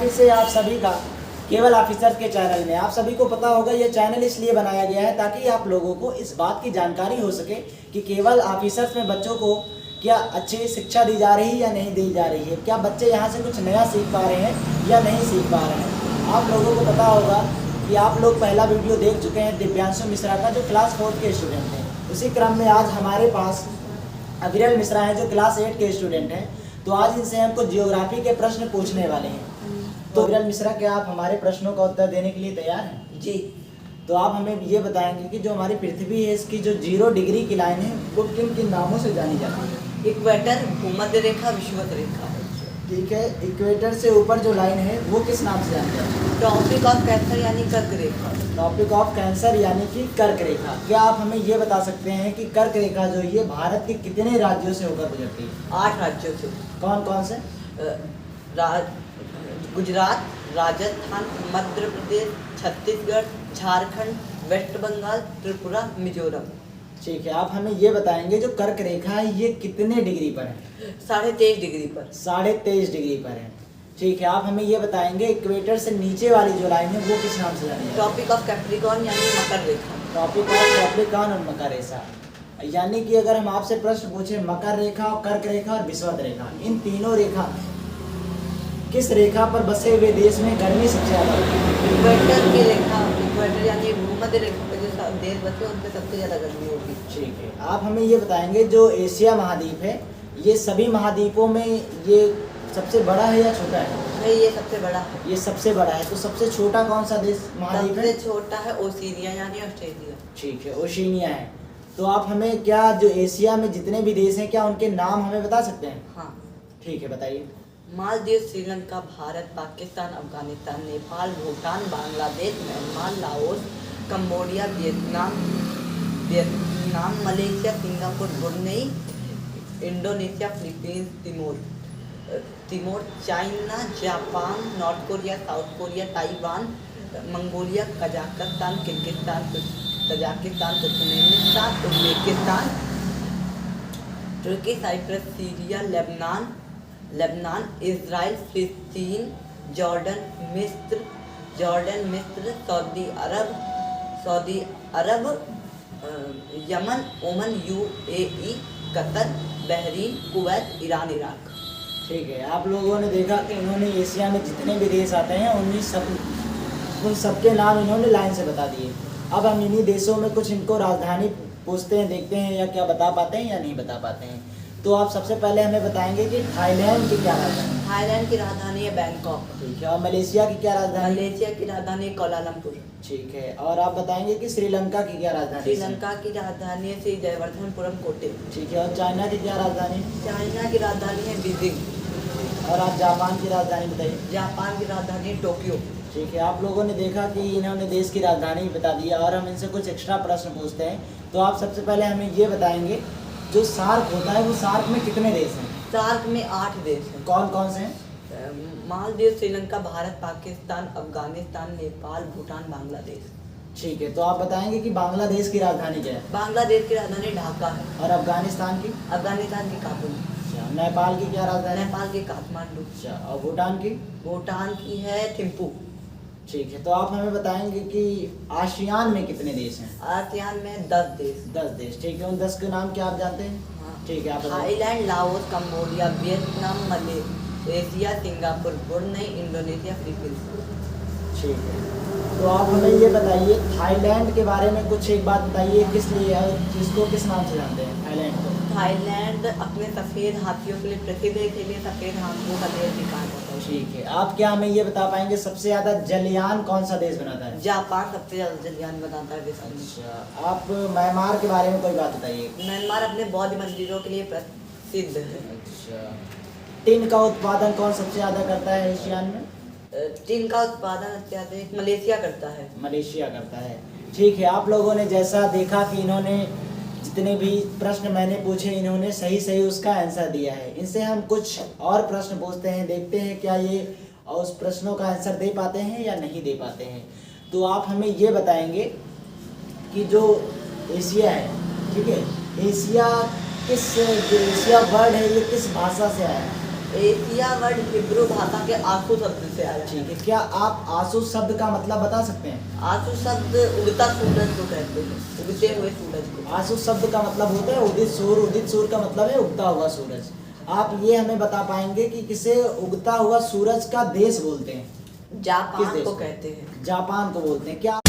फिर से आप सभी का केवल ऑफिसर्स के चैनल में। आप सभी को पता होगा ये चैनल इसलिए बनाया गया है ताकि आप लोगों को इस बात की जानकारी हो सके कि केवल ऑफिसर्स में बच्चों को क्या अच्छी शिक्षा दी जा रही है या नहीं दी जा रही है, क्या बच्चे यहाँ से कुछ नया सीख पा रहे हैं या नहीं सीख पा रहे हैं। आप लोगों को पता होगा कि आप लोग पहला वीडियो देख चुके हैं दिव्यांशु मिश्रा का, जो क्लास 4 के स्टूडेंट हैं। उसी क्रम में आज हमारे पास अविरल मिश्रा हैं जो क्लास 8 के स्टूडेंट हैं। तो आज इनसे हमको जियोग्राफी के प्रश्न पूछने वाले हैं। तो अविरल मिश्रा, क्या आप हमारे प्रश्नों का उत्तर देने के लिए तैयार हैं? जी। तो आप हमें ये बताएंगे कि जो हमारी पृथ्वी है इसकी जो 0 डिग्री की लाइन है वो किन किन नामों से जानी जाती है? इक्वेटर, भूमध्य रेखा, विषुवत रेखा। ठीक है, इक्वेटर से ऊपर जो लाइन है वो किस नाम से जानी जाती है? ट्रॉपिक ऑफ कैंसर यानी कर्क रेखा। ट्रॉपिक ऑफ कैंसर यानी कि कर्क रेखा। क्या आप हमें ये बता सकते हैं कि कर्क रेखा जो ये भारत के कितने राज्यों से होकर गुजरती है? 8 राज्यों से। कौन कौन से? गुजरात, राजस्थान, मध्य प्रदेश, छत्तीसगढ़, झारखंड, वेस्ट बंगाल, त्रिपुरा, मिजोरम। ठीक है, आप हमें ये बताएंगे जो कर्क रेखा है ये कितने डिग्री पर है? 23.5 डिग्री पर। 23.5 डिग्री पर है। ठीक है, आप हमें ये बताएंगे इक्वेटर से नीचे वाली जो लाइन है वो किस नाम से जानी जाती है? ट्रॉपिक ऑफ कैप्रिकॉर्न यानी मकर रेखा। ट्रॉपिक ऑफ कैप्रिकॉर्न और मकर रेखा। यानी कि अगर हम आपसे प्रश्न पूछे मकर रेखा और कर्क रेखा और विषुवत रेखा, इन तीनों रेखा किस रेखा पर बसे हुए देश में गर्मी सबसे ज़्यादा होती है? इक्वेटर की रेखा, इक्वेटर यानी भूमध्य रेखा पर जो देश बचे उनमें सबसे ज़्यादा गर्मी होगी। ठीक है, आप हमें ये बताएंगे जो एशिया महाद्वीप है ये सभी महाद्वीपों में ये सबसे बड़ा है या छोटा है? नहीं, ये सबसे बड़ा है। ये सबसे बड़ा है। तो सबसे छोटा कौन सा देश महाद्वीप है? सबसे छोटा है ओशिनिया यानी ऑस्ट्रेलिया। ठीक है, ओशिनिया है। तो आप हमें क्या जो एशिया में जितने भी देश हैं क्या उनके नाम हमें बता सकते हैं? हाँ। ठीक है, बताइए। Maldives, Sri Lanka, Bharat, Pakistan, Afghanistan, Nepal, Bhutan, Bangladesh, Myanmar, Laos, Cambodia, Vietnam, Malaysia, Singapore, Brunei, Indonesia, Philippines, Timor, China, Japan, North Korea, South Korea, Taiwan, Mongolia, Kazakhstan, Kyrgyzstan, Tajikistan, Turkmenistan, Uzbekistan, Turkey, Cyprus, Syria, Lebanon, Israel, Palestine, Jordan, मिस्र, Saudi Arab, Yemen, Oman, UAE, Qatar, Bahrain, Kuwait, Iran, Iraq. ठीक है, आप लोगों ने देखा कि इन्होंने Asia में जितने भी देश आते हैं उन सबके नाम इन्होंने लाइन से बता दिए। अब हम इन्हीं देशों में कुछ इनको राजधानी पूछते हैं, देखते हैं या क्या बता पाते हैं या नहीं बता पाते हैं। तो आप सबसे पहले हमें बताएंगे कि थाईलैंड की क्या राजधानी है? थाईलैंड की राजधानी है बैंकॉक। ठीक है, और मलेशिया की क्या राजधानी? मलेशिया की राजधानी है कोलालमपुर। ठीक है, और आप बताएंगे कि श्रीलंका की क्या राजधानी है? श्रीलंका की राजधानी है श्री जयवर्धनपुरम कोटे। ठीक है, और चाइना की क्या राजधानी है? चाइना की राजधानी है बीजिंग। और आप जापान की राजधानी बताइए। जापान की राजधानी है टोक्यो। ठीक है, आप लोगों ने देखा कि इन्होंने देश की राजधानी बता दी और हम इनसे कुछ एक्स्ट्रा प्रश्न पूछते हैं। तो आप सबसे पहले हमें ये बताएंगे जो सार्क होता है वो सार्क में कितने देश हैं? सार्क में 8 देश हैं। कौन कौन से हैं? मालदीव, श्रीलंका, भारत, पाकिस्तान, अफगानिस्तान, नेपाल, भूटान, बांग्लादेश। ठीक है, तो आप बताएंगे कि बांग्लादेश की राजधानी क्या है? बांग्लादेश की राजधानी ढाका है। और अफगानिस्तान की? अफगानिस्तान की काबुल। अच्छा, नेपाल की क्या राजधानी है? नेपाल की काठमांडू। अच्छा, और भूटान की? भूटान की है थिम्पू। ठीक है, तो आप हमें बताएंगे कि आसियान में कितने देश हैं? आसियान में 10 देश। 10 देश। ठीक है, उन 10 के नाम क्या आप जानते हैं? हाँ। ठीक है, आप बताइए। Thailand, Laos, Cambodia, Vietnam, Malaysia, Singapore, Brunei, Indonesia, Philippines. ठीक है, तो आप हमें ये बताइए थाईलैंड के बारे में कुछ एक बात बताइए, किस लिए इसको किस नाम से जानते हैं थाईलैंड को? थाईलैंड अपने सफ़ेद हाथियों के लिए प्रसिद्ध है, इसलिए सफ़ेद हाथियों का देश भी कहा जाता है। ठीक है, आप क्या हमें ये बता पाएंगे सबसे ज़्यादा जलयान कौन सा देश बनाता है? जापान सबसे ज़्यादा जलयान बनाता है विश्व में। अच्छा, आप म्यांमार के बारे में कोई बात बताइए। म्यांमार अपने बौद्ध मंदिरों के लिए प्रसिद्ध है। अच्छा, टिन का उत्पादन कौन सबसे ज़्यादा करता है एशियान में? टिन का उत्पादन अत्याधिक मलेशिया करता है। मलेशिया करता है। ठीक है, आप लोगों ने जैसा देखा कि इन्होंने जितने भी प्रश्न मैंने पूछे इन्होंने सही सही उसका आंसर दिया है। इनसे हम कुछ और प्रश्न पूछते हैं, देखते हैं क्या ये उस प्रश्नों का आंसर दे पाते हैं या नहीं दे पाते हैं। तो आप हमें ये बताएंगे कि जो एशिया है, ठीक है, एशिया जो एशिया वर्ड है ये किस भाषा से आया है? एशिया वर्ड हिब्रू भाषा के आंसू शब्द से आया ठीक है। है, क्या आप आंसू शब्द का मतलब बता सकते हैं? आंसू शब्द उगता सूरज को कहते हैं, उगते हुए सूरज को। आंसू शब्द का मतलब होता है उदित सूर्य, उदित सूर्य का मतलब है उगता हुआ सूरज। आप ये हमें बता पाएंगे कि किसे उगता हुआ सूरज का देश बोलते हैं? किस जापान देश को को? कहते हैं। जापान को बोलते हैं। क्या